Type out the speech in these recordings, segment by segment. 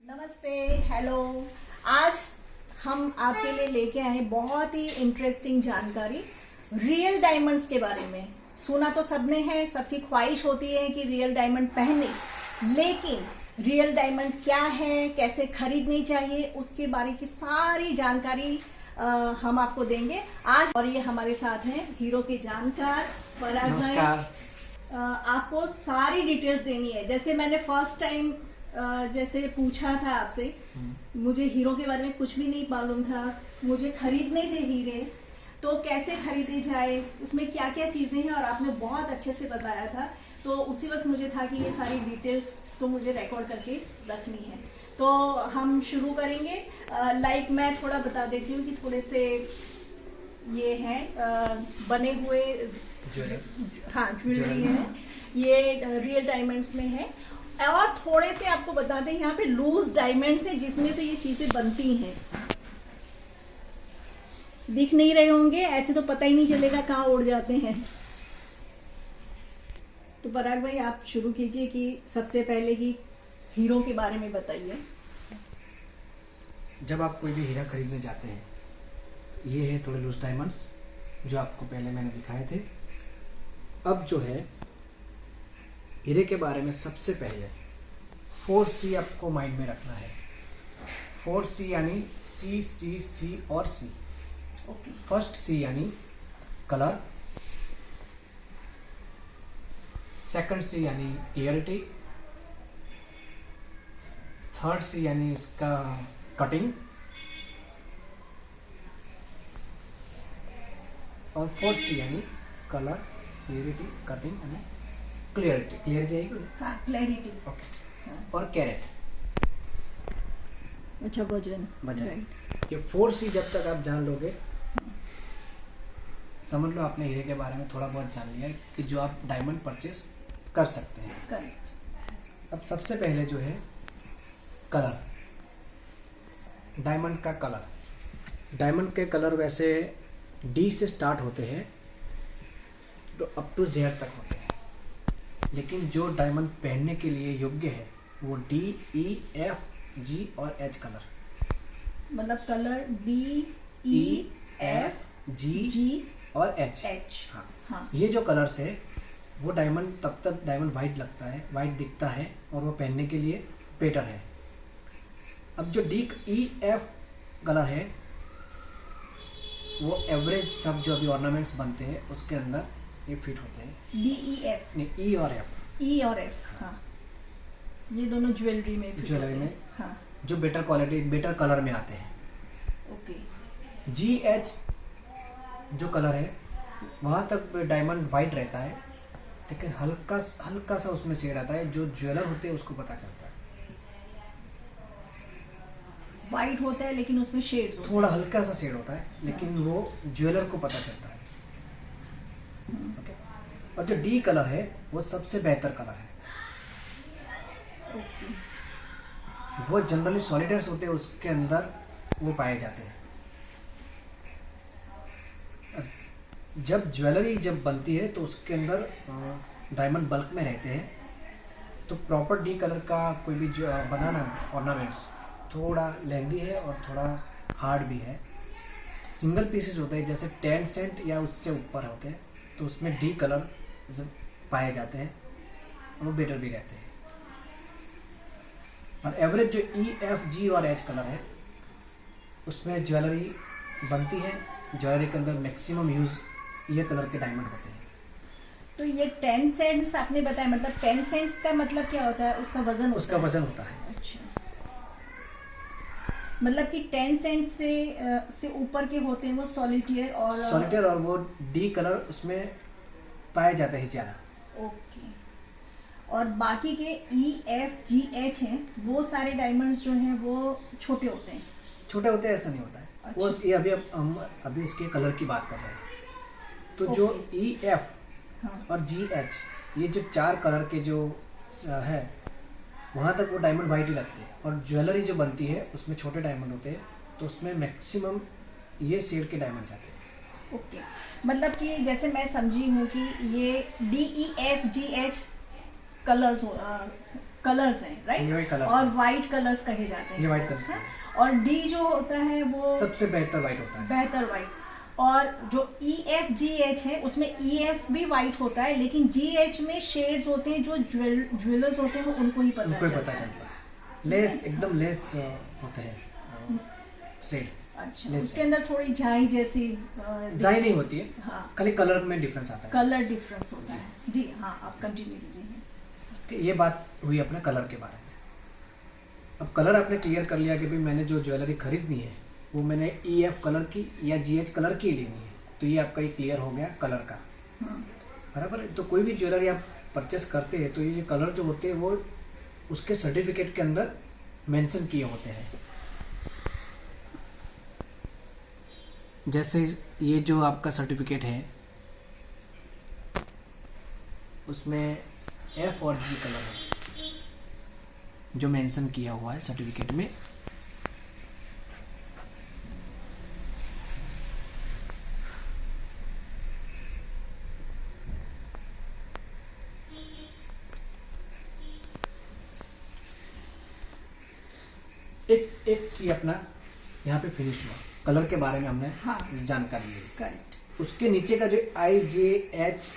नमस्ते, हेलो। आज हम आपके लिए लेके आए बहुत ही इंटरेस्टिंग जानकारी रियल डायमंड्स के बारे में। सुना तो सबने है, सबकी ख्वाहिश होती है कि रियल डायमंड पहने, लेकिन रियल डायमंड क्या है, कैसे खरीदनी चाहिए, उसके बारे की सारी जानकारी हम आपको देंगे आज। और ये हमारे साथ हैं हीरो के जानकार पराग भाई। आपको सारी डिटेल्स देनी है। जैसे मैंने फर्स्ट टाइम जैसे पूछा था आपसे, मुझे हीरो के बारे में कुछ भी नहीं मालूम था, मुझे खरीदने थे हीरे, तो कैसे खरीदे जाए, उसमें क्या क्या चीज़ें हैं, और आपने बहुत अच्छे से बताया था। तो उसी वक्त मुझे था कि ये सारी डिटेल्स तो मुझे रिकॉर्ड करके रखनी है। तो हम शुरू करेंगे। लाइक मैं थोड़ा बता देती हूँ कि थोड़े से ये हैं बने हुए, हाँ, ज्वेलरी है, ये रियल डायमंड्स में है। और थोड़े से आपको बता दें, यहाँ पे लूज डायमंड्स है जिसमें से ये चीजें बनती हैं। दिख नहीं रहे होंगे, ऐसे तो पता ही नहीं चलेगा कहाँ उड़ जाते हैं। तो पराग भाई आप शुरू कीजिए कि सबसे पहले कि हीरो के बारे में बताइए। जब आप कोई भी हीरा खरीदने जाते हैं, ये है थोड़े लूज डायमंड्स जो आपको पहले मैंने दिखाए थे। अब जो है हीरे के बारे में सबसे पहले 4C आपको माइंड में रखना है। 4C यानी C C C और C। फर्स्ट C यानी कलर, सेकंड C यानी प्योरिटी, थर्ड C यानी इसका कटिंग, और फोर्थ C यानी colour, purity, cutting and clarity. Clarity आएगी? हाँ, क्लैरिटी। ओके। और कैरेट। अच्छा, वजन। ये 4C जब तक आप जान लोगे, समझ लो आपने हीरे के बारे में थोड़ा बहुत जान लिया कि जो आप डायमंड परचेस कर सकते हैं। अब सबसे पहले जो है कलर, डायमंड का कलर। डायमंड के कलर वैसे D से स्टार्ट होते हैं तो अप टू Z तक होते हैं, लेकिन जो डायमंड पहनने के लिए योग्य है वो D, E, F, G और H कलर। मतलब colour D, E, F, G और H। हाँ। ये जो कलर्स है वो डायमंड, तब तक डायमंड वाइट लगता है, वाइट दिखता है, और वो पहनने के लिए बेटर है। अब जो D, E, F कलर है वो एवरेज सब जो अभी ऑर्नामेंट्स बनते हैं उसके अंदर ये फिट होते हैं। D, E, F नहीं, E और F। E और F, हाँ, ये दोनों ज्वेलरी में फिट होते हैं। हाँ, जो बेटर क्वालिटी, बेटर कलर में आते हैं। ओके। G, H जो कलर है वहाँ तक डायमंड वाइट रहता है, लेकिन हल्का सा उसमें शेड आता है, जो ज्वेलर होते हैं उसको पता चलता है। वाइट होता है लेकिन उसमें शेड्स होते हैं। थोड़ा हल्का सा शेड होता है, लेकिन वो ज्वेलर को पता चलता है। ओके। और जो D कलर है वो सबसे बेहतर कलर है। वो जनरली सॉलिडर्स होते हैं, उसके अंदर वो पाए जाते हैं। जब ज्वेलरी जब बनती है तो उसके अंदर डायमंड बल्क में रहते हैं, तो प्रॉपर D कलर का कोई भी जो बनाना ऑर्नामेंट्स थोड़ा लेंदी है और थोड़ा हार्ड भी है। सिंगल पीसेस होते हैं, जैसे 10 सेंट या उससे ऊपर होते हैं, तो उसमें D कलर पाए जाते हैं और वो बेटर भी रहते हैं। और एवरेज जो E, F, G और H कलर है उसमें ज्वेलरी बनती है। ज्वेलरी के अंदर मैक्सिमम यूज ये कलर के डायमंड होते हैं। तो ये 10 सेंट्स आपने बताया, मतलब 10 सेंट्स का मतलब क्या होता है? उसका वजन होता उसका है? वजन होता है। अच्छा, मतलब कि 10 सेंट्स से ऊपर के होते हैं वो सॉलिटेयर और वो D कलर उसमें पाए जाते हैं ज़्यादा। ओके। और बाकी के E, F, G, H हैं, वो सारे डायमंड्स जो हैं वो छोटे होते हैं। छोटे होते हैं ऐसा नहीं होता है। अच्छा। वो ये अभी हम अभी इसके कलर की बात कर रहे हैं। तो जो E, F और G, H ये जो 4 कलर के जो है वहाँ तक वो डायमंड वाइट ही लगते हैं। और ज्वेलरी जो बनती है उसमें छोटे डायमंड होते हैं, तो उसमें मैक्सिमम ये शेड के डायमंड जाते हैं। ओके, मतलब कि जैसे मैं समझी हूँ कि ये D, E, F, G, H colours colours हैं, ये राइट? colours और हैं। वाइट कलर्स कहे जाते हैं। ये white colours हाँ? हैं। और डी जो होता है वो सबसे बेहतर वाइट होता है। बेहतर वाइट। और जो EFGH है उसमें EF भी वाइट होता है, लेकिन GH में शेड्स होते हैं जो ज्वेलर्स होते हैं उनको ही उनको ही चलता पता है। चलता है। लेस एकदम लेस होते हैं शेड। अच्छा, Less उसके अंदर थोड़ी झाई जैसी जाई नहीं होती है, हाँ, खाली कलर में डिफरेंस आता है। कलर डिफरेंस होता है। जी हाँ, आप कंटिन्यू कीजिए। कि ये बात हुई अपने कलर के बारे में। अब कलर आपने क्लियर कर लिया कि भाई मैंने जो ज्वेलरी खरीदनी है वो मैंने EF कलर की या GH कलर की लेनी है, तो ये आपका ये क्लियर हो गया कलर का। बराबर है। तो कोई भी ज्वेलरी आप परचेस करते हैं तो ये कलर जो होते हैं वो उसके सर्टिफिकेट के अंदर मेंशन किए होते हैं। जैसे ये जो आपका सर्टिफिकेट है उसमें F और G कलर है जो मेंशन किया हुआ है सर्टिफिकेट में। एक सी अपना यहाँ पे फिनिश हुआ, कलर के बारे में हमने हाँ। जानकारी ली। करेक्ट। उसके नीचे का जो IJH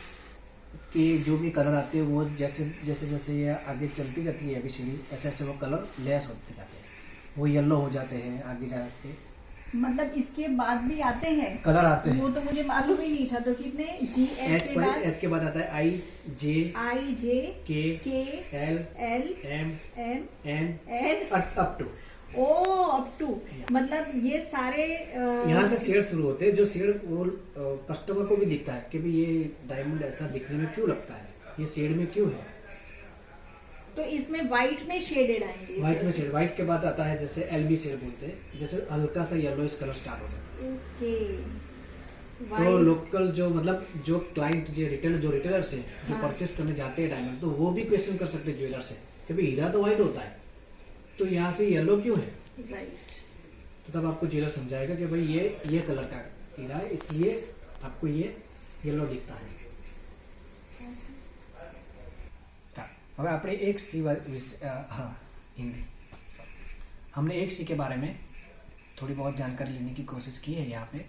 के जो भी कलर आते हैं वो जैसे जैसे जैसे ये आगे चलती जाती है अभी सीढ़ी, ऐसे ऐसे वो कलर लेस होते जाते हैं, वो येलो हो जाते हैं आगे जाके। मतलब इसके बाद भी आते हैं कलर आते हैं। वो तो मुझे मालूम ही नहीं था। तो कितने GH के बाद H के बाद आता है IJ K L L M M N N up to. O up to, मतलब ये सारे यहाँ से शेड शुरू होते हैं, जो शेड वो कस्टमर को भी दिखता है कि भाई ये डायमंड ऐसा दिखने में क्यों लगता है, ये शेड में क्यों है। तो इसमें व्हाइट में शेडेड आएंगे। व्हाइट में शेड, व्हाइट के बाद आता है जैसे LB शेड बोलते हैं, जैसे हल्का सा येलोइश कलर स्टार्ट हो जाता है। ओके। तो लोकल जो मतलब जो क्लाइंट जो रिटेलर्स है जो हाँ। परचेस करने जाते हैं डायमंड, तो वो भी क्वेश्चन कर सकते हैं ज्वेलर से कि भाई हीरा तो व्हाइट होता है तो यहाँ से येलो क्यों है। राइट। तो तब आपको ज्वेलर समझाएगा कि भाई ये कलर का हीरा है इसलिए आपको ये येलो दिखता है। હવે આપણે એક सी हाँ हिंदी हमने एक सी के बारे में थोड़ी बहुत जानकारी लेने की कोशिश की है यहाँ पे।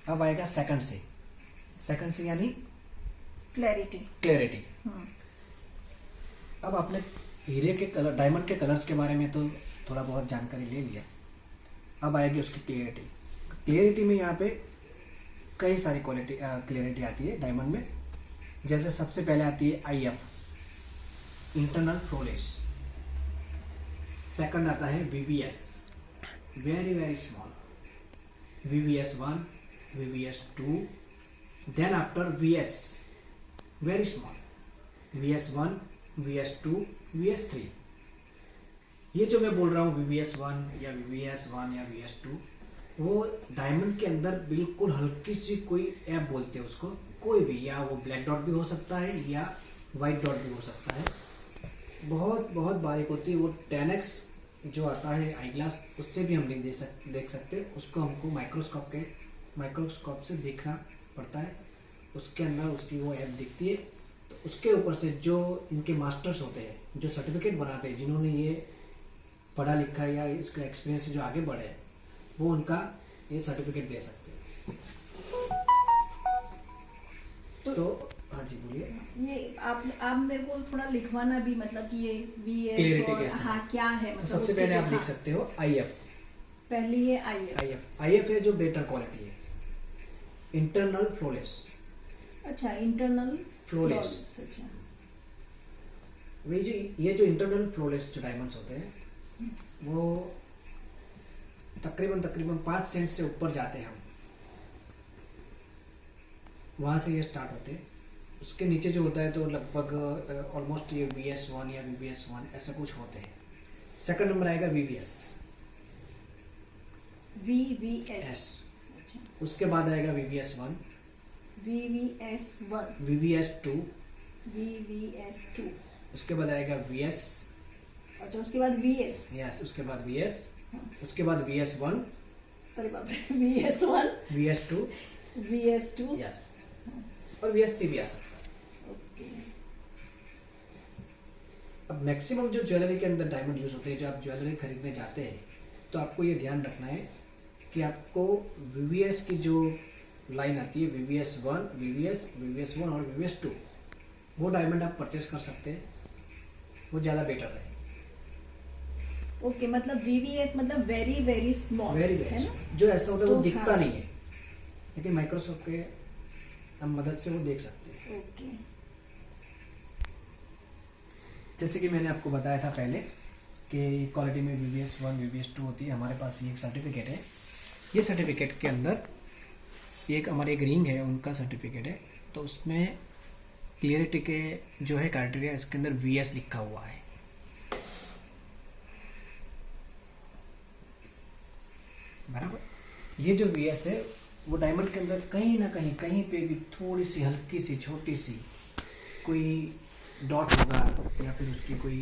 अब आएगा सेकंड सी। सेकंड सी यानी क्लैरिटी। क्लैरिटी। अब आपने हीरे के कलर डायमंड के कलर्स के बारे में तो थोड़ा बहुत जानकारी ले लिया, अब आएगी उसकी क्लियरिटी। क्लियरिटी में यहाँ पे कई सारी क्लियरिटी आती है डायमंड में। जैसे सबसे पहले आती है IF इंटरनल फ्लोलेस। सेकंड आता है VVS very very small, VVS1 VVS2, then after VS very small, VS1 VS2 VS3। ये जो मैं बोल रहा हूँ VVS1 या VVS1 या VS2 वो डायमंड के अंदर बिल्कुल हल्की सी कोई ऐप बोलते हैं उसको, कोई भी, या वो ब्लैक डॉट भी हो सकता है या वाइट डॉट भी हो सकता है, बहुत बहुत बारीक होती है वो। 10x जो आता है आई ग्लास उससे भी हम नहीं देख सकते, उसको हमको माइक्रोस्कोप से देखना पड़ता है, उसके अंदर उसकी वो ऐप दिखती है। तो उसके ऊपर से जो इनके मास्टर्स होते हैं जो सर्टिफिकेट बनाते हैं, जिन्होंने ये पढ़ा लिखा है या इसका एक्सपीरियंस से जो आगे बढ़े हैं, वो उनका ये सर्टिफिकेट दे सकते हैं। तो हाँ जी बोलिए। ये आप मेरे को थोड़ा लिखवाना भी, मतलब कि ये VS Clarity और कैसे? हाँ क्या है, तो मतलब सबसे उसके पहले जो- आप लिख सकते हो IF। पहली है IF। IF है जो बेटर क्वालिटी है, इंटरनल फ्लोलेस। अच्छा, इंटरनल Flawless। अच्छा। ये जो इंटरनल फ्लोलेस जो डायमंड्स होते हैं वो तकरीबन 5 सेंट से ऊपर जाते हैं हम, वहां से ये स्टार्ट होते हैं। उसके नीचे जो होता है तो लगभग ऑलमोस्ट ये VS1 या VVS1 ऐसा कुछ होते हैं। सेकंड नंबर आएगा VVS। VVS। अच्छा, उसके बाद आएगा VVS1 VVS1 VVS2, VVS2। उसके बाद आएगा VS, अच्छा, उसके बाद VS। यस, उसके बाद VS, हाँ। उसके बाद VS1 अरे बाप रे, VS1 VS2 VS2। यस, और VS3 भी आ सकता है। ओके। अब मैक्सिमम जो ज्वेलरी के अंदर डायमंड यूज होते हैं, जो आप ज्वेलरी खरीदने जाते हैं, तो आपको ये ध्यान रखना है कि आपको VVS की जो लाइन आती है, VVS1, VVS1 और VVS2, वो डायमंड आप परचेस कर सकते हैं, वो ज़्यादा बेटर है। ओके, मतलब VVS मतलब वेरी वेरी स्मॉल, वेरी है वेरी ना? जो ऐसा होता है वो तो दिखता हाँ। नहीं है, लेकिन माइक्रोसॉफ्ट के हम मदद से वो देख सकते हैं। ओके, जैसे कि मैंने आपको बताया था पहले कि क्वालिटी में VVS1, VVS2 होती है। हमारे पास ये एक सर्टिफिकेट है। ये सर्टिफिकेट के अंदर एक हमारे एक रिंग है, उनका सर्टिफिकेट है, तो उसमें क्लियरिटी के जो है क्राइटेरिया, इसके अंदर VS लिखा हुआ है। बराबर। ये जो VS है वो डायमंड के अंदर कहीं ना कहीं, कहीं पे भी थोड़ी सी हल्की सी छोटी सी कोई डॉट होगा या फिर उसकी कोई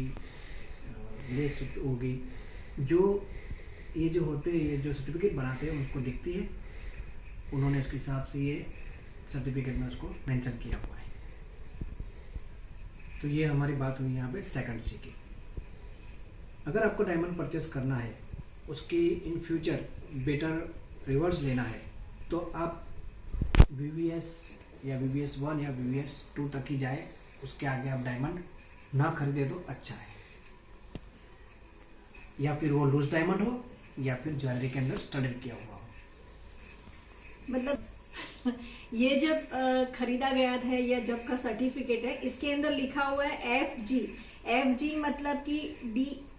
लेस होगी, जो ये जो होते हैं, ये जो सर्टिफिकेट बनाते हैं उनको दिखती है। उन्होंने उसके हिसाब से ये सर्टिफिकेट में उसको मेंशन किया हुआ है। तो ये हमारी बात हुई यहाँ पे सेकंड सी की। अगर आपको डायमंड परचेस करना है, उसकी इन फ्यूचर बेटर रिवर्स लेना है, तो आप VVS या VVS1 या VVS2 तक ही जाए। उसके आगे आप डायमंड ना खरीदे तो अच्छा है, या फिर वो लूज डायमंड हो या फिर ज्वेलरी के अंदर स्टडेड किया हुआ हो। मतलब ये जब खरीदा गया था या जब का सर्टिफिकेट है, इसके अंदर लिखा हुआ है FG मतलब कि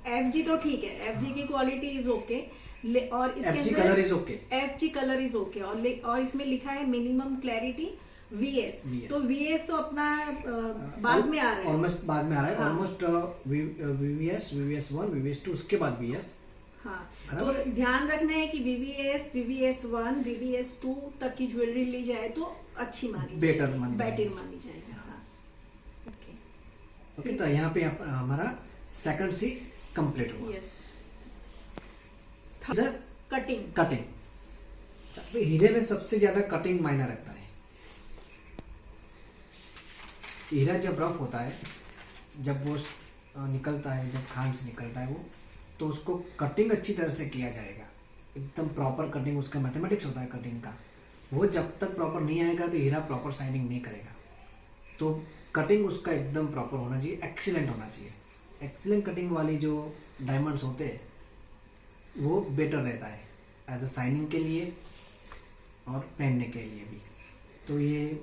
FG तो ठीक है, FG की क्वालिटी इज ओके, और इसके FG colour is okay, FG colour is okay, और इसमें लिखा है मिनिमम क्लैरिटी VS। तो VS तो अपना बाद में आ रहा है, ऑलमोस्ट बाद में आ रहा है, हाँ। ऑलमोस्ट VVS, VVS1, VVS2, उसके बाद VS। हाँ, तो ध्यान रखना है कि VVS, VVS1, VVS2 तक की ज्वेलरी ली जाए तो अच्छी मानी जाएगी, बेटर मानी जाएगी। हाँ, ओके ओके। तो यहाँ पे हमारा सेकंड सी कंप्लीट हुआ। यस। सर कटिंग हीरे में सबसे ज्यादा कटिंग मायने रखता है। हीरा जब रफ होता है, जब वो निकलता है, जब खान से निकलता है वो, तो उसको कटिंग अच्छी तरह से किया जाएगा, एकदम प्रॉपर कटिंग। उसका मैथमेटिक्स होता है कटिंग का, वो जब तक प्रॉपर नहीं आएगा तो हीरा प्रॉपर शाइनिंग नहीं करेगा। तो कटिंग उसका एकदम प्रॉपर होना चाहिए, एक्सीलेंट होना चाहिए। एक्सीलेंट कटिंग वाली जो डायमंड्स होते हैं वो बेटर रहता है एज अ शाइनिंग के लिए और पहनने के लिए भी। तो ये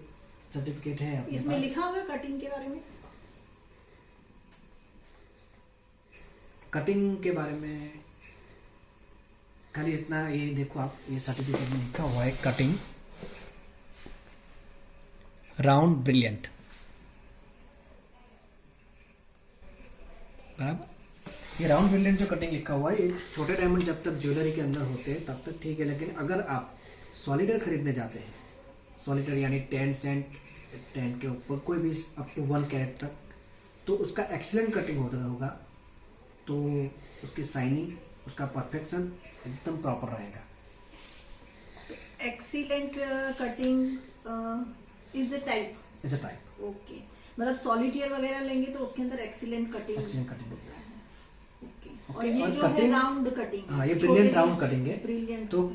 सर्टिफिकेट है अपने इसमें पास। लिखा हुआ कटिंग के बारे में, कटिंग के बारे में खाली इतना ये देखो आप, ये सर्टिफिकेट में लिखा हुआ है कटिंग राउंड ब्रिलियंट। बराबर। ये राउंड ब्रिलियंट जो कटिंग लिखा हुआ है, ये छोटे डायमंड जब तक ज्वेलरी के अंदर होते हैं तब तक ठीक है, लेकिन अगर आप सॉलिडर खरीदने जाते हैं, सॉलिडर यानी 10 सेंट, 10 के ऊपर कोई भी अप टू 1 कैरेट तक, तो उसका एक्सीलेंट कटिंग होगा, तो उसकी शाइनिंग, उसका परफेक्शन एकदम प्रॉपर रहेगा। Excellent cutting is a type. Okay, मतलब सॉलिटियर वगैरह लेंगे तो उसके अंदर एक्सीलेंट कटिंग होगा। ओके, और ये जो है राउंड कटिंग, हाँ, ये ब्रिलियंट राउंड कटिंग है। ब्रिलियंट। तो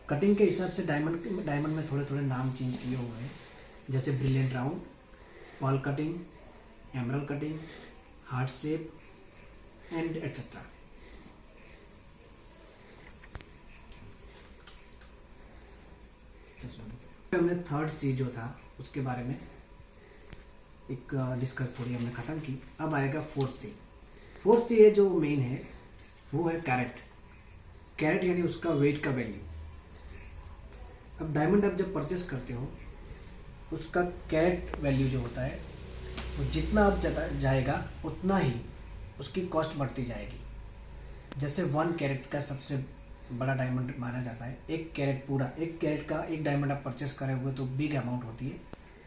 कटिंग के हिसाब से डायमंड में थोड़े थोड़े नाम चेंज किए हुए हैं, जैसे brilliant round, pearl cutting, emerald cutting, heart shape and etcetera. हमने थर्ड सी जो था उसके बारे में एक डिस्कस थोड़ी हमने खत्म की। अब आएगा फोर्थ सी। फोर्थ सी है जो मेन है, वो है कैरेट यानी उसका वेट का वैल्यू। अब डायमंड आप जब परचेस करते हो, उसका कैरेट वैल्यू जो होता है वो जितना आप जाएगा उतना ही उसकी कॉस्ट बढ़ती जाएगी। जैसे 1 कैरेट का सबसे बड़ा डायमंड माना जाता है, 1 कैरेट पूरा, 1 कैरेट का एक डायमंड आप परचेस करे हुए तो बिग अमाउंट होती है।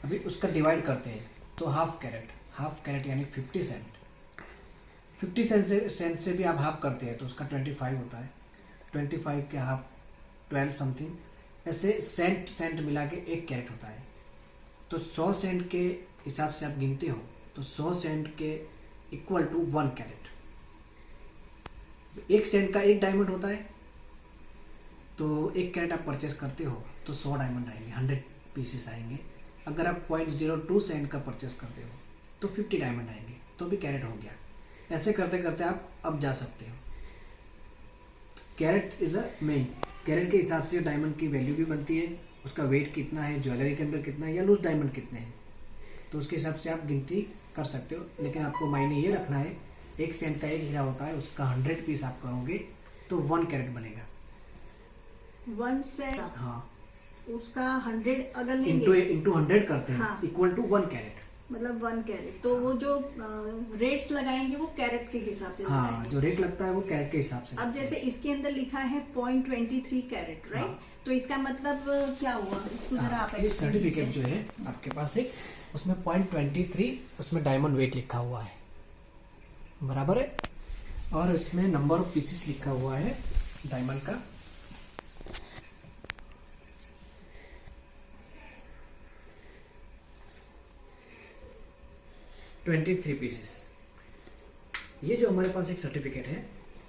अभी उसका डिवाइड करते हैं तो हाफ कैरेट यानी 50 सेंट, 50 सेंट से भी आप हाफ करते हैं तो उसका 25 होता है, 25 के हाफ 12 समथिंग, ऐसे सेंट मिला के 1 कैरेट होता है। तो 100 सेंट के हिसाब से आप गिनते हो तो 100 सेंट के इक्वल टू 1 कैरेट। एक सेंट का एक डायमंड होता है, तो 1 कैरेट आप परचेस करते हो तो 100 डायमंड आएंगे, 100 पीसेस आएंगे। अगर आप 0.02 सेंट का परचेस करते हो तो 50 डायमंड आएंगे, तो भी कैरेट हो गया। ऐसे करते करते आप अब जा सकते हो। Carat is a main, carat के हिसाब से डायमंड की वैल्यू भी बनती है, उसका वेट कितना है, ज्वेलरी के अंदर कितना है, या लूज डायमंड कितने हैं, तो उसके हिसाब से आप गिनती कर सकते हो। लेकिन आपको मायने ये रखना है, 1 सेंट का एक हीरा होता है, उसका 100 पीस आप करोगे तो 1 कैरेट बनेगा। 1 सेंट, हाँ, उसका 100 अगर लेंगे इंटू 100 करते हैं, हाँ। Equal to 1 carat. मतलब 1 कैरेट, तो वो जो रेट्स लगाएंगे वो कैरेट के हिसाब से हाँ, लगाएंगे। जो रेट लगता है वो कैरेट के हिसाब से। अब जैसे इसके अंदर लिखा है 0.23 कैरेट, राइट? हाँ। तो इसका मतलब क्या हुआ, इसको जरा आप ये सर्टिफिकेट जो है आपके पास एक, उसमें 0.23 उसमें डायमंड वेट लिखा हुआ है, बराबर है, और इसमें नंबर ऑफ पीसेस लिखा हुआ है डायमंड का। $23 पीसेस। ये जो हमारे पास एक सर्टिफिकेट है,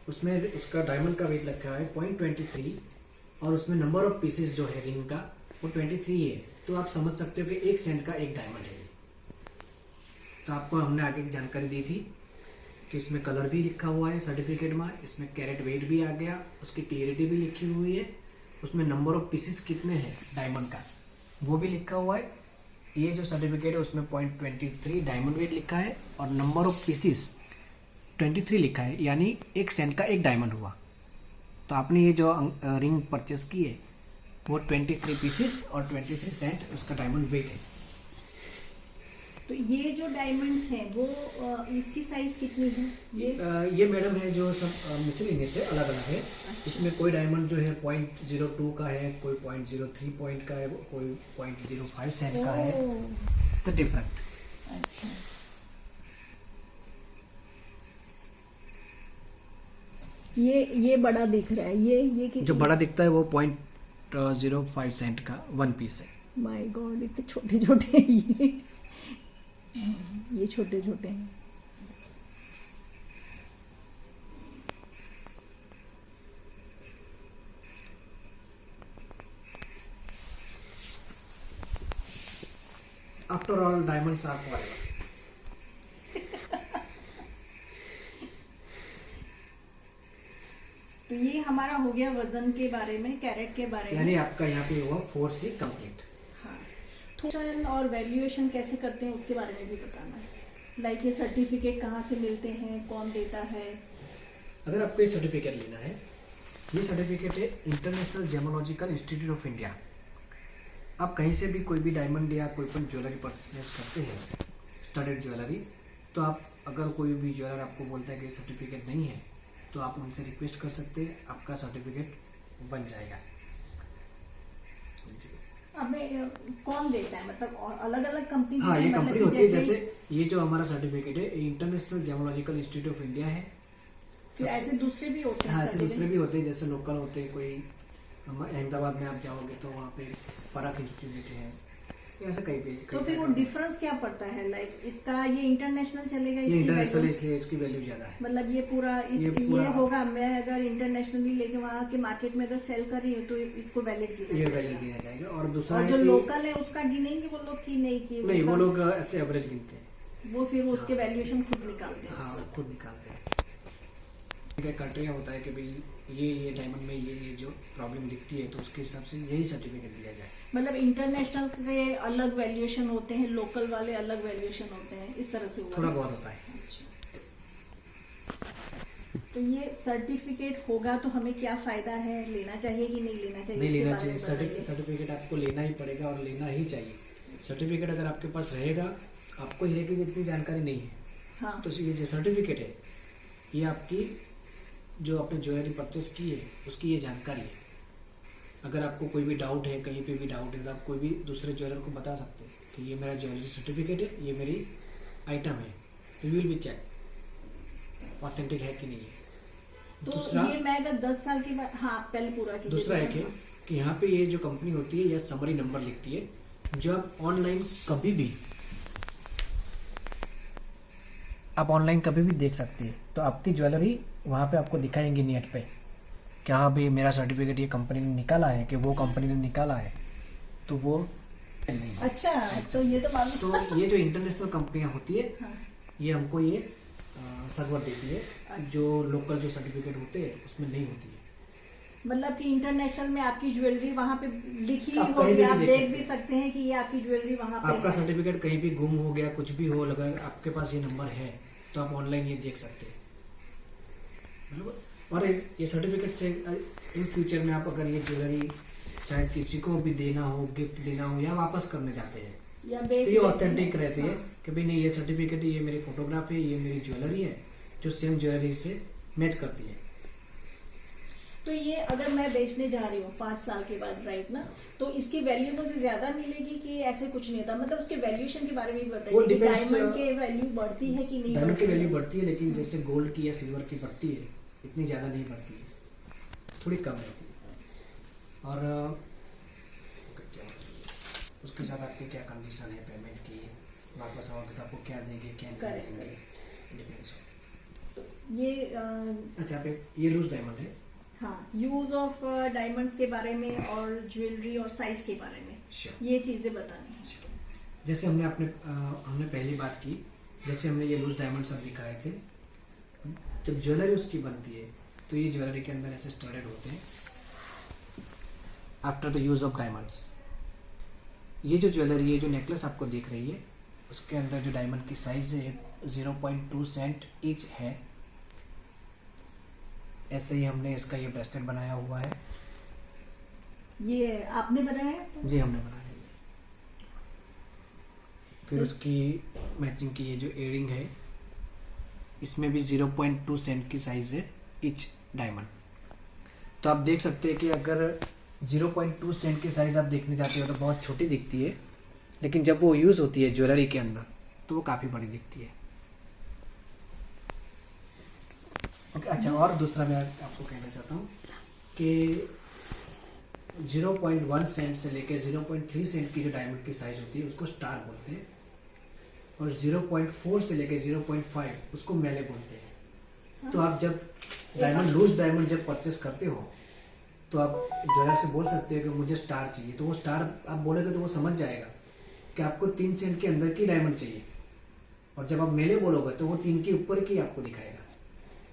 उसमें उसका डायमंड का वेट लिखा है 0.23, और उसमें नंबर ऑफ पीसेस जो है रिंग का वो 23 है। तो आप समझ सकते हो कि 1 सेंट का एक डायमंड है। तो आपको हमने आगे की जानकारी दी थी कि इसमें कलर भी लिखा हुआ है सर्टिफिकेट में, इसमें कैरेट वेट भी आ गया, उसकी क्लियरिटी भी लिखी हुई है, उसमें नंबर ऑफ पीसेस कितने हैं डायमंड का वो भी लिखा हुआ है। ये जो सर्टिफिकेट है उसमें 0.23 डायमंड वेट लिखा है और नंबर ऑफ पीसेस 23 लिखा है, यानी 1 सेंट का एक डायमंड हुआ। तो आपने ये जो रिंग परचेस की है वो 23 पीसेस और 23 सेंट उसका डायमंड वेट है। तो ये जो डायमंड्स हैं वो इसकी साइज कितनी है? ये मैडम है जो सब मिसलिनियस से अलग अलग है। इसमें कोई डायमंड जो है 0.02 का है, कोई 0.03 पॉइंट का है, कोई 0.05 सेंट का है। It's different. अच्छा, ये बड़ा दिख रहा है, ये जो बड़ा दिखता है वो 0.05 सेंट का 1 पीस है। माय गॉड, इतने छोटे छोटे हैं ये छोटे छोटे हैं। After all diamonds are forever. तो ये हमारा हो गया वजन के बारे में, कैरेट के बारे में, यानी आपका यहाँ पे हुआ 4C कंप्लीट। हाँ, थोड़ा और वैल्यूएशन कैसे करते हैं उसके बारे में भी बताना है। लाइक ये सर्टिफिकेट कहाँ से मिलते हैं, कौन देता है? अगर आपको ये सर्टिफिकेट लेना है, ये सर्टिफिकेट है international gemological institute of India. आप कहीं से भी कोई भी डायमंड या कोई पण ज्वेलरी परचेज करते हैं, स्टडेड ज्वेलरी, तो आप अगर कोई भी ज्वेलर आपको बोलता है कि सर्टिफिकेट नहीं है, तो आप उनसे रिक्वेस्ट कर सकते हैं, आपका सर्टिफिकेट बन जाएगा। हमें कौन देता है, मतलब अलग अलग कंपनी? हाँ, ये कंपनी होती है। जैसे ये जो हमारा सर्टिफिकेट है international gemological institute of India है। तो ऐसे दूसरे भी होते हैं? हाँ, ऐसे दूसरे भी होते हैं, जैसे लोकल होते हैं। कोई अहमदाबाद में आप जाओगे तो वहाँ पे परख इंस्टीट्यूट है, ऐसे कहीं पे। तो फिर वो डिफरेंस क्या पड़ता है? लाइक इसका ये इंटरनेशनल चलेगा, ये इंटरनेशनल इसलिए इसकी वैल्यू ज़्यादा है। मतलब ये पूरा ये होगा। मैं अगर इंटरनेशनली लेके वहाँ के मार्केट में अगर सेल कर रही हूँ तो इसको वैलिड दिया जाएगा। और दूसरा जो लोकल है उसका गिनेंगे वो लोग की नहीं, वो लोग ऐसे एवरेज गिनते हैं, वो फिर उसके वैल्यूएशन खुद निकालते हैं। हाँ, खुद निकालते हैं। क्राइटेरिया होता है कि भाई ये डायमंड में ये जो प्रॉब्लम दिखती है, तो उसके हिसाब से यही सर्टिफिकेट दिया जाए। मतलब इंटरनेशनल के अलग वैल्यूएशन होते हैं, लोकल वाले अलग वैल्यूएशन होते हैं, इस तरह से थोड़ा बहुत होता है। तो ये सर्टिफिकेट होगा तो हमें क्या फायदा है? लेना चाहिए कि नहीं लेना चाहिए? नहीं लेना चाहिए। सर्टिफिकेट आपको लेना ही पड़ेगा और लेना ही चाहिए। सर्टिफिकेट अगर आपके पास रहेगा, आपको हीरे की जितनी जानकारी नहीं है, हाँ, तो ये जो सर्टिफिकेट है ये आपकी जो आपने ज्वेलरी परचेस की है उसकी ये जानकारी है। अगर आपको कोई भी डाउट है, कहीं पे भी डाउट है, तो आप कोई भी दूसरे ज्वेलर को बता सकते हैं कि ये मेरा ज्वेलरी सर्टिफिकेट है, ये मेरी आइटम है, तो you will be check authentic है कि नहीं है। तो दूसरा, ये मैं अगर 10 साल के बाद, हाँ पहले पूरा कीजिए। दूसरा है कि यहाँ पे ये जो कंपनी होती है यह समरी नंबर लिखती है, जो आप ऑनलाइन कभी भी आप ऑनलाइन कभी भी देख सकती है। तो आपकी ज्वेलरी वहाँ पे आपको दिखाएंगी नेट पे कि हाँ भाई मेरा सर्टिफिकेट ये कंपनी ने निकाला है, कि वो कंपनी ने निकाला है, तो वो अच्छा, तो ये तो मालूम। तो ये जो इंटरनेशनल कंपनियाँ होती है हाँ, ये हमको ये सगवड़ देती है, जो लोकल जो सर्टिफिकेट होते हैं उसमें नहीं होती है। मतलब कि इंटरनेशनल में आपकी ज्वेलरी वहाँ पे लिखी आप होगी, कहीं भी आप देख देख सकते भी सकते हैं कि ये आपकी ज्वेलरी वहाँ पे आपका है। सर्टिफिकेट कहीं भी गुम हो गया, कुछ भी हो, अगर आपके पास ये नंबर है तो आप ऑनलाइन ये देख सकते हैं, बराबर। और ये सर्टिफिकेट से इन फ्यूचर में आप अगर ये ज्वेलरी शायद किसी को भी देना हो, गिफ्ट देना हो या वापस करने जाते हैं, या तो बेच ये लेते ऑथेंटिक हैं। रहती है हाँ। कि भाई नहीं ये सर्टिफिकेट, ये मेरी फोटोग्राफ है, ये मेरी ज्वेलरी है, जो सेम ज्वेलरी से मैच करती है। तो ये अगर मैं बेचने जा रही हूँ 5 साल के बाद, राइट ना, तो इसकी वैल्यू मुझे ज्यादा मिलेगी कि ऐसे कुछ नहीं होता? मतलब उसके वैल्यूएशन के बारे में भी वो बताइए कि depends, डायमंड के वैल्यू बढ़ती है कि नहीं? डायमंड की बढ़ती वैल्यू है? बढ़ती है, लेकिन जैसे गोल्ड की या सिल्वर की बढ़ती है इतनी ज़्यादा नहीं बढ़ती है, थोड़ी कम रहती है। और उसके साथ आपकी क्या कंडीशन है पेमेंट की, वापस आओगे तो आपको क्या देंगे क्या नहीं Correct, देंगे, डिपेंड्स। ये अच्छा आप ये लूज डायमंड है। हाँ, यूज ऑफ डायमंड्स के बारे में और ज्वेलरी और साइज के बारे में Sure. ये चीजें बतानी है। जैसे हमने पहली बात की, जैसे हमने ये लूज डायमंड सब दिखाए थे, जब ज्वेलरी उसकी बनती है तो ये ज्वेलरी के अंदर ऐसे स्टडेड होते हैं after the use of diamonds. ये जो ज्वेलरी, ये जो नेकलेस आपको दिख रही है, उसके अंदर जो डायमंड की साइज है 0.2 सेंट ईच है। ऐसे ही हमने इसका ये ब्रेसलेट बनाया हुआ है। ये आपने बनाया है? जी हमने बनाया है। फिर उसकी मैचिंग की ये जो इयरिंग है, इसमें भी 0.2 सेंट की साइज है ईच डायमंड। तो आप देख सकते हैं कि अगर 0.2 सेंट की साइज आप देखने जाते हो तो बहुत छोटी दिखती है, लेकिन जब वो यूज़ होती है ज्वेलरी के अंदर तो वो काफ़ी बड़ी दिखती है। ओके, अच्छा और दूसरा मैं आपको कहना चाहता हूँ कि 0.1 सेंट से लेकर 0.3 सेंट की जो डायमंड की साइज होती है उसको स्टार बोलते हैं, और 0.4 से लेकर 0.5 उसको मेले बोलते हैं। तो आप जब डायमंड लूज डायमंड जब परचेस करते हो तो आप ज्वेलर से बोल सकते हो कि मुझे स्टार चाहिए, तो वो स्टार आप बोलेगे तो वो समझ जाएगा कि आपको 3 सेंट के अंदर की डायमंड चाहिए, और जब आप मेले बोलोगे तो वो 3 के ऊपर की आपको दिखाएगा,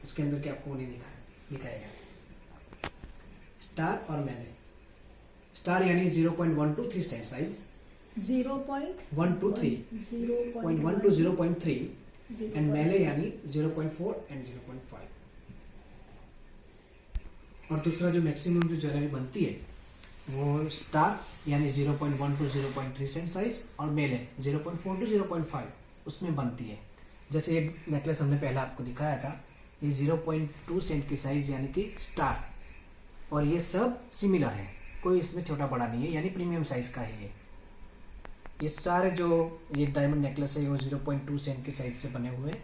उसके अंदर के आपको नहीं दिखाएगा। स्टार और मेले, स्टार यानी 0.1 to 3 cent size, 1 to 3, 0.1 to 0.3 and melee यानी 0.4 एंड 0.5। और दूसरा जो मैक्सिमम जो ज्वेलरी बनती है वो स्टार यानी 0.1 to 0.3 सेंट साइज, और मेले 0.4 to 0.5 उसमें बनती है। जैसे ये नेकलेस हमने पहले आपको दिखाया था, ये 0.2 सेंट की साइज यानी कि स्टार, और ये सब सिमिलर है, कोई इसमें छोटा बड़ा नहीं है, यानी प्रीमियम साइज का है ये सारे जो ये डायमंड नेकलेस है वो 0.2 सेंट की साइज से बने हुए हैं।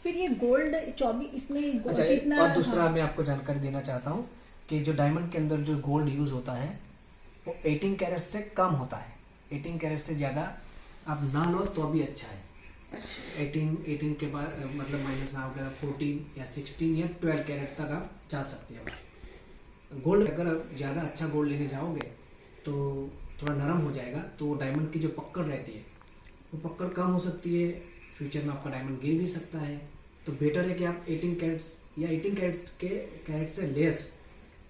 फिर ये गोल्ड 24 इसमें अच्छा कितना? और दूसरा हाँ, मैं आपको जानकारी देना चाहता हूँ कि जो डायमंड के अंदर जो गोल्ड यूज होता है वो 18 कैरेट से कम होता है। 18 कैरेट से ज़्यादा आप ना लो तो भी अच्छा है। 18 के बाद मतलब माइनस ना होगा 14 या 16 या 12 कैरेट तक आप जा सकते हैं। गोल्ड अगर आप ज़्यादा अच्छा गोल्ड लेने जाओगे तो थोड़ा नरम हो जाएगा, तो डायमंड की जो पकड़ रहती है वो पकड़ कम हो सकती है, फ्यूचर में आपका डायमंड गिर भी सकता है। तो बेटर है कि आप 18 कैरेट्स या 18 कैरेट से लेस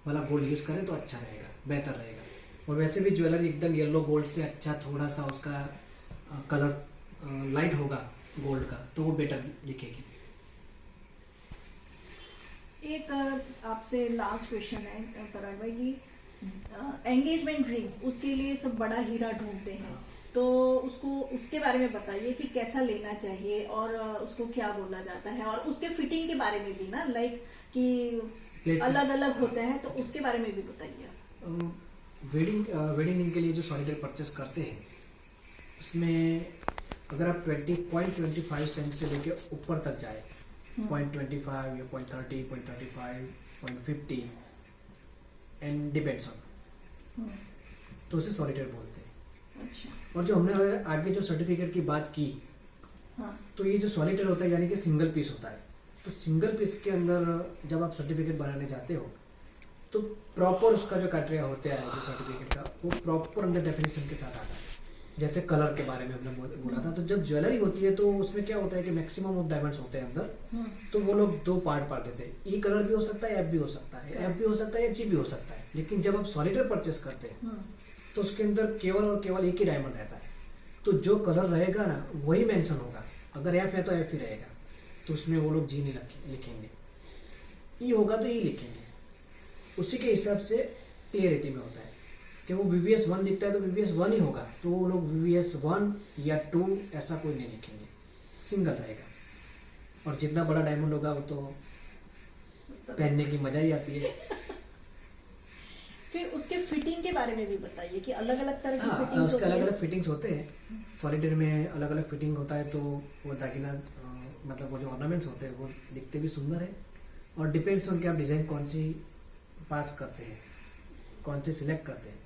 वाला गोल्ड यूज़ करें तो अच्छा रहेगा, बेहतर रहेगा। और वैसे भी ज्वेलरी एकदम येलो गोल्ड से अच्छा थोड़ा सा उसका कलर लाइट होगा गोल्ड का, तो वो बेटर दिखेगी। एक आपसे लास्ट क्वेश्चन है पराग भाई की एंगेजमेंट रिंग्स, उसके लिए सब बड़ा हीरा ढूंढते हैं, तो उसके बारे में बताइए कि कैसा लेना चाहिए और उसको क्या बोला जाता है, और उसके फिटिंग के बारे में भी ना, लाइक कि अलग अलग होते हैं, तो उसके बारे में भी बताइए। वेडिंग रिंग के लिए जो सॉलिडर परचेस करते हैं उसमें अगर आप 20.25 सेंट से लेके ऊपर तक जाए, 0.25 या 0.30, 0.35, 0.50 एंड डिपेंड्स ऑन, तो उसे सॉलिडर बोलते हैं। अच्छा। और जो हमने आगे जो सर्टिफिकेट की बात की, हाँ। तो ये जो सॉलिटेयर होता है यानी कि सिंगल पीस होता है, तो सिंगल पीस के अंदर जब आप सर्टिफिकेट बनाने जाते हो तो प्रॉपर उसका जो क्राइटेरिया होता है जो सर्टिफिकेट का, वो प्रॉपर अंदर डेफिनेशन के साथ आता है। जैसे कलर के बारे में हमने बोला था, तो जब ज्वेलरी होती है तो उसमें क्या होता है कि मैक्सिमम ऑफ डायमंड्स होते हैं अंदर, तो वो लोग दो पार्ट देते हैं। ई कलर भी हो सकता है, एफ भी हो सकता है, एफ भी हो सकता है या जी भी हो सकता है। लेकिन जब आप सॉलिटेयर परचेस करते हैं तो उसके अंदर केवल और केवल एक ही डायमंड रहता है। तो जो कलर रहेगा ना वही मेंशन होगा। अगर एफ है तो एफ ही रहेगा, तो उसमें वो लोग जी नहीं लिखेंगे। ई होगा तो ई लिखेंगे। उसी के हिसाब से क्लियरिटी में होता है कि वो VVS 1 दिखता है तो VVS 1 ही होगा, तो वो लोग VVS 1 या 2 ऐसा कोई नहीं लिखेंगे, सिंगल रहेगा। और जितना बड़ा डायमंड होगा वो तो पहनने की मजा ही आती है। फिर उसके फिटिंग के बारे में भी बताइए कि अलग अलग तरह की हाँ, फिटिंग्स उसके होती अलग है। अलग फिटिंग्स होते हैं। सॉलिटेयर में अलग अलग फिटिंग होता है, तो वो दागिना मतलब वो जो ऑर्नामेंट्स होते हैं वो दिखते भी सुंदर है। और डिपेंड्स ऑन कि आप डिज़ाइन कौन सी पास करते हैं, कौन से सिलेक्ट करते हैं।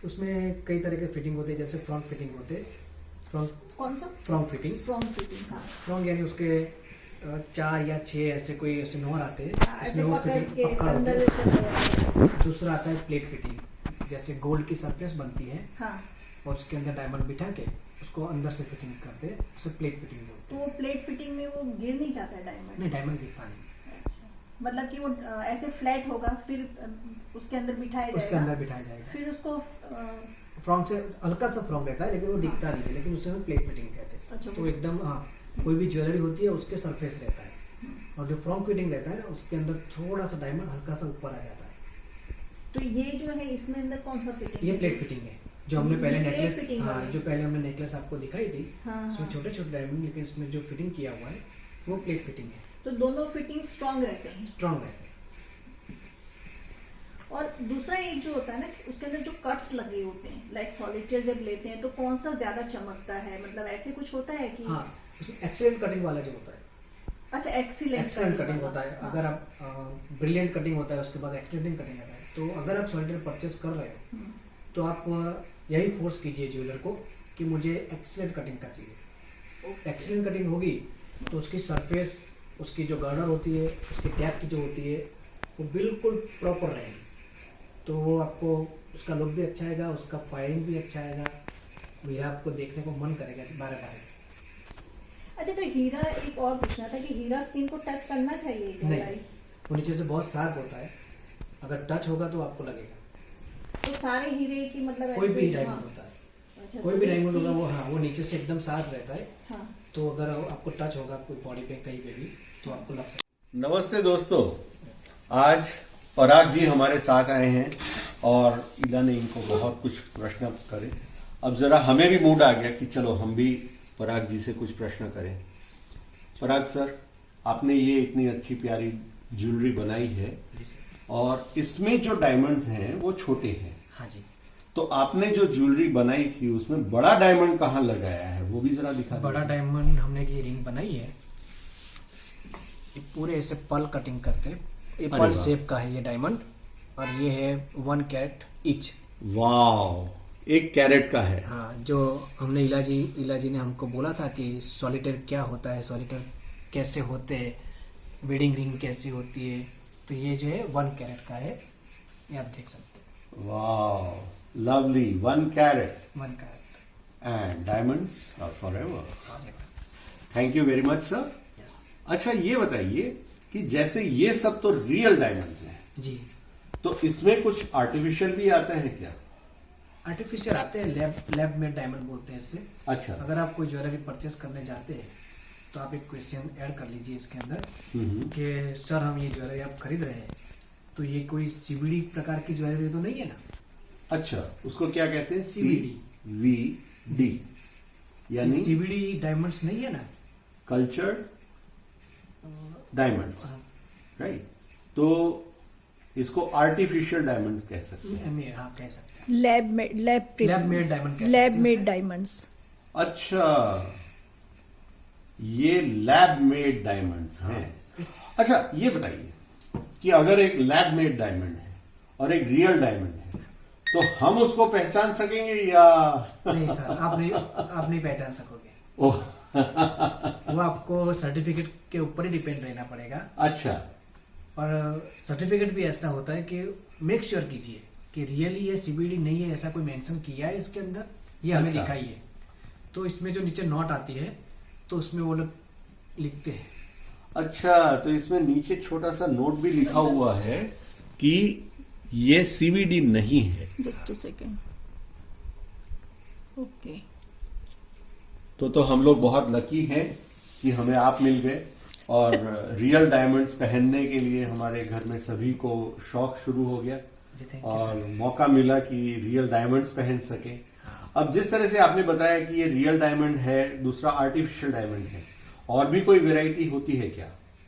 उसमें कई तरह के फिटिंग होते हैं, जैसे फ्रॉन्ट फिटिंग होते हैं। कौन सा? Front fitting. Front fitting. हाँ। फ्रॉन्ट यानी उसके 4 या 6 ऐसे कोई ऐसे नोर आते हैं, ऐसे इसमें वो पकड़ फिटिंग के पक्का होता अंदर है। चले जाते हैं। दूसरा आता है प्लेट फिटिंग, जैसे गोल्ड की सरफेस बनती है हाँ। और उसके अंदर डायमंड बिठा के उसको अंदर से फिटिंग करते हैं, उसे प्लेट फिटिंग बोलते तो वो प्लेट फिटिंग में वो गिर नहीं जाता है डायमंड? हैं। नहीं, डायमंड गिरता नहीं, मतलब कि वो ऐसे फ्लैट होगा, फिर उसके अंदर बिठाया जाएगा। उसके अंदर बिठाया जाएगा। फिर उसको फ्रॉन्ट से हल्का सा फ्रॉन्ट रहता है, लेकिन वो दिखता नहीं है, लेकिन उसे हम प्लेट फिटिंग कहते हैं। अच्छा। तो एकदम हाँ, कोई भी ज्वेलरी होती है उसके सरफेस रहता है, और जो फ्रॉन्ट फिटिंग रहता है ना उसके अंदर थोड़ा सा डायमंड हल्का सा ऊपर आ जाता है। तो ये जो है इसमें अंदर कौन सा फिटिंग? ये प्लेट फिटिंग है, जो हमने पहले ये plate नेकलेस, fitting हाँ, वाली। जो पहले हमने नेकलेस आपको दिखाई थी, हाँ, उसमें हाँ। छोटे छोटे डायमंड, लेकिन उसमें जो फिटिंग किया हुआ है वो प्लेट फिटिंग है। तो दोनों फिटिंग स्ट्रांग रहते हैं। स्ट्रॉन्ग रहते हैं। और दूसरा एक जो होता है ना, उसके अंदर जो कट्स लगे होते हैं, लाइक सॉलिटेयर जब लेते हैं तो कौन सा ज्यादा चमकता है, मतलब ऐसे कुछ होता है कि? हाँ, उसमें एक्सीलेंट कटिंग वाला जो होता है, अच्छा, एक्सीलेंट कटिंग होता है। अगर आप ब्रिलियंट कटिंग होता है, उसके बाद एक्सीलेंट कटिंग आता है। तो अगर आप सॉलिटेयर परचेस कर रहे हो तो आप यही फोर्स कीजिए ज्वेलर को कि मुझे एक्सीलेंट कटिंग का चाहिए। एक्सीलेंट कटिंग होगी तो उसकी सरफेस, उसकी जो गार्डर होती है, उसकी टैप की जो होती है वो बिल्कुल प्रॉपर रहेगी। तो वो आपको उसका लुक भी अच्छा आएगा, उसका फायरिंग भी अच्छा आएगा, हीरा आपको देखने को मन करेगा बार बार। अच्छा, तो हीरा एक और पूछना था कि हीरा स्किन को टच करना चाहिए क्या? नहीं, वो नीचे से बहुत शार्प होता है, अगर टच होगा तो आपको लगेगा। तो सारे हीरे की मतलब कोई भी ऐसे- डायमंड हाँ। होता है, अच्छा, कोई तो भी डायमंड इसकी- होगा वो, हाँ, वो नीचे से एकदम शार्प रहता है। हाँ। तो अगर आपको टच होगा कोई बॉडी पे कहीं पे भी तो आपको लग सकता नमस्ते दोस्तों, आज पराग जी हमारे साथ आए हैं और इला ने इनको बहुत कुछ प्रश्न करे। अब जरा हमें भी मूड आ गया कि चलो हम भी पराग जी से कुछ प्रश्न करें। पराग सर, आपने ये इतनी अच्छी प्यारी ज्वेलरी बनाई है है। जी सर। और इसमें जो डायमंड्स हैं वो छोटे हैं, हाँ जी। तो आपने जो ज्वेलरी बनाई थी उसमें बड़ा डायमंड कहाँ लगाया है वो भी जरा दिखा बड़ा दीजिए। डायमंड हमने ये रिंग बनाई है, ये पूरे ऐसे पल कटिंग करते हैं। ये अरे पल वाह। शेप का है ये डायमंड, और ये है 1 कैरेट ईच। वाह, 1 कैरेट का है। हाँ, जो हमने इला जी ने हमको बोला था कि सॉलिटेयर क्या होता है, सॉलिटेयर कैसे होते हैं, वेडिंग रिंग कैसी होती है, तो ये जो है 1 कैरेट का है, ये आप देख सकते वाह, लवली, 1 कैरेट हैं 1 carat. and diamonds are forever. Yes. Thank you very much sir. अच्छा, ये बताइए कि जैसे ये सब तो रियल डायमंड्स हैं, जी। तो इसमें कुछ आर्टिफिशियल भी आता है क्या? आर्टिफिशियल आते हैं, लैब में डायमंड बोलते हैं इसे। अच्छा। अगर आप कोई ज्वेलरी परचेस करने जाते हैं तो आप एक क्वेश्चन ऐड कर लीजिए इसके अंदर कि सर हम ये ज्वेलरी आप खरीद रहे हैं तो ये कोई सीवीडी प्रकार की ज्वेलरी तो नहीं है ना? अच्छा, उसको क्या कहते हैं? CVD। CVD यानी सीवीडी डायमंड्स नहीं है ना? Cultured diamonds, right? तो इसको आर्टिफिशियल डायमंड कह सकते हैं। हाँ, कह सकते हैं। लैब मेड डायमंड कह सकते हैं लैब इसे। Made diamonds. अच्छा, ये लैब मेड डायमंड्स हैं। अच्छा, ये बताइए कि अगर एक लैब मेड डायमंड है और एक रियल डायमंड है, तो हम उसको पहचान सकेंगे या नहीं सर, आप नहीं पहचान सकोगे। ओह वो आपको सर्टिफिकेट के ऊपर ही डिपेंड रहना पड़ेगा। अच्छा, और सर्टिफिकेट भी ऐसा होता है कि मेक श्योर कीजिए कि रियली ये CBD नहीं है, ऐसा कोई मेंशन किया है इसके अंदर, ये हमें अच्छा। दिखाइए। तो इसमें जो नीचे नोट आती है तो उसमें वो लोग लिखते हैं। अच्छा, तो इसमें नीचे छोटा सा नोट भी लिखा हुआ है कि ये CBD नहीं है। Just a second. ओके, तो हम लोग बहुत लकी हैं कि हमें आप मिल गए, और रियल डायमंड्स पहनने के लिए हमारे घर में सभी को शौक शुरू हो गया जी, थैंक यू और सर। मौका मिला कि रियल डायमंड्स पहन सके। अब जिस तरह से आपने बताया कि ये रियल डायमंड है, दूसरा आर्टिफिशियल डायमंड है, और भी कोई वैरायटी होती है क्या?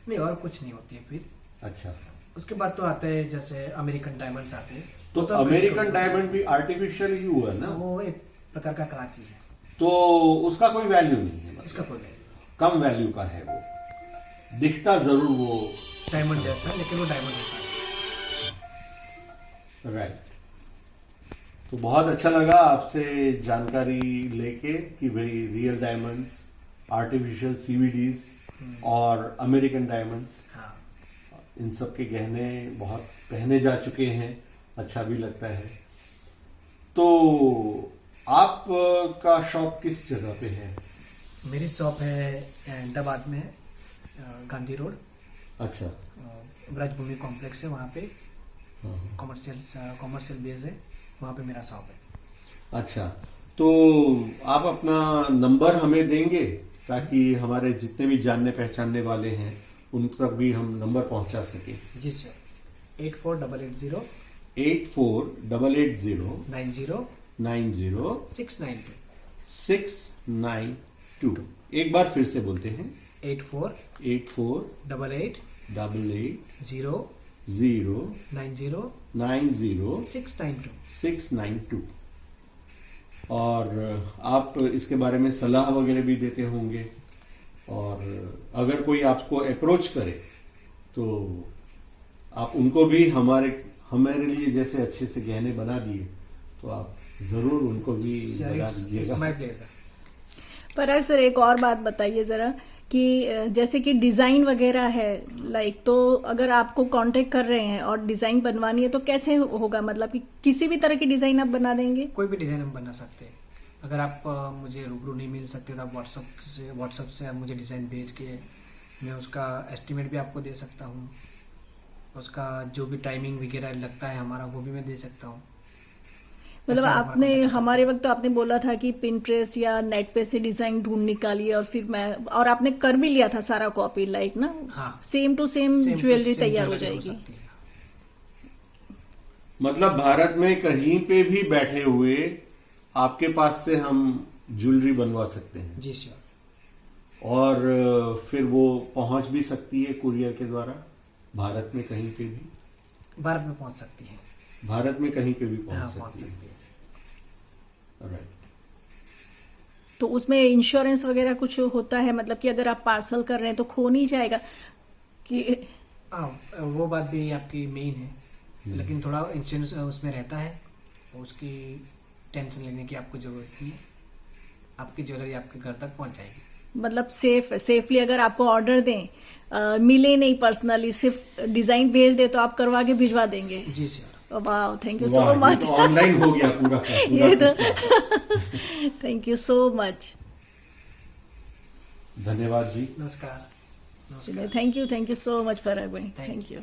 नहीं, और कुछ नहीं होती है फिर। अच्छा, उसके बाद तो आते हैं जैसे अमेरिकन डायमंड्स आते हैं। तो अमेरिकन डायमंड भी आर्टिफिशियल ही हुआ ना, वो एक प्रकार का कला चीज है, तो उसका कोई वैल्यू नहीं है, मतलब उसका कोई नहीं। कम वैल्यू का है वो, दिखता जरूर वो डायमंड जैसा, लेकिन वो डायमंड होता है। राइट। तो बहुत अच्छा लगा आपसे जानकारी लेके कि भाई रियल डायमंड्स, आर्टिफिशियल CBDs और अमेरिकन डायमंड्स, हाँ, इन सब के गहने बहुत पहने जा चुके हैं, अच्छा भी लगता है। तो आप का शॉप किस जगह पे है? मेरी शॉप है अहमदाबाद में, गांधी रोड, अच्छा, ब्रजभूमि कॉम्प्लेक्स है, वहाँ पे हाँ। कॉमर्शियल बेस है, वहाँ पे मेरा शॉप है। अच्छा, तो आप अपना नंबर हमें देंगे ताकि हमारे जितने भी जानने पहचानने वाले हैं उन तक भी हम नंबर पहुंचा सके। जी सर, 8480 8480 90 90 692 692। एक बार फिर से बोलते हैं, 8488 88 0 0 90 90 692। 692। और आप इसके बारे में सलाह वगैरह भी देते होंगे, और अगर कोई आपको अप्रोच करे तो आप उनको भी हमारे लिए जैसे अच्छे से गहने बना दिए, तो आप जरूर उनको भी बना दीजिएगा। My pleasure. पराग सर, एक और बात बताइए ज़रा कि जैसे कि डिज़ाइन वगैरह है, लाइक, तो अगर आपको कांटेक्ट कर रहे हैं और डिज़ाइन बनवानी है तो कैसे होगा? मतलब कि किसी भी तरह की डिज़ाइन आप बना देंगे? कोई भी डिज़ाइन हम बना सकते हैं। अगर आप मुझे रूबरू नहीं मिल सकते तो आप व्हाट्सअप से आप मुझे डिज़ाइन भेज के मैं उसका एस्टीमेट भी आपको दे सकता हूँ। उसका जो भी टाइमिंग वगैरह लगता है हमारा, वो भी मैं दे सकता हूँ। मतलब ऐसा आपने हमारा हमारे वक्त तो आपने बोला था कि पिंटरेस्ट या नेट पे से डिज़ाइन ढूंढ निकालिए, और फिर और आपने कर भी लिया था सारा कॉपी, लाइक ना, हाँ। सेम टू सेम ज्वेलरी तैयार हो जाएगी। सकती है। मतलब भारत में कहीं पे भी बैठे हुए आपके पास से हम ज्वेलरी बनवा सकते हैं, जी श्योर। और फिर वो पहुंच भी सकती है कुरियर के द्वारा भारत में कहीं पे भी? भारत में पहुंच सकती है। भारत में कहीं पे भी हाँ, पहुंच पहुंच सकती सकती है। है। राइट। तो उसमें इंश्योरेंस वगैरह कुछ होता है? मतलब कि अगर आप पार्सल कर रहे हैं तो खो नहीं जाएगा कि? हाँ, वो बात भी आपकी मेन है, लेकिन थोड़ा इंश्योरेंस उसमें रहता है, उसकी टेंशन लेने की आपको जरूरत नहीं है। आपकी ज्वेलरी आपके घर तक पहुंच जाएगी। मतलब सेफली अगर आपको ऑर्डर दें, मिले नहीं पर्सनली, सिर्फ डिज़ाइन भेज दे तो आप करवा के भिजवा देंगे? जी श्योर। वाह, थैंक यू वाह, सो ये मच। तो ऑनलाइन हो गया पूरा का पूरा ये तो किस्सा। Thank you so much. धन्यवाद जी। नमस्कार। थैंक यू सो मच पराग भाई, Thank थैंक यू।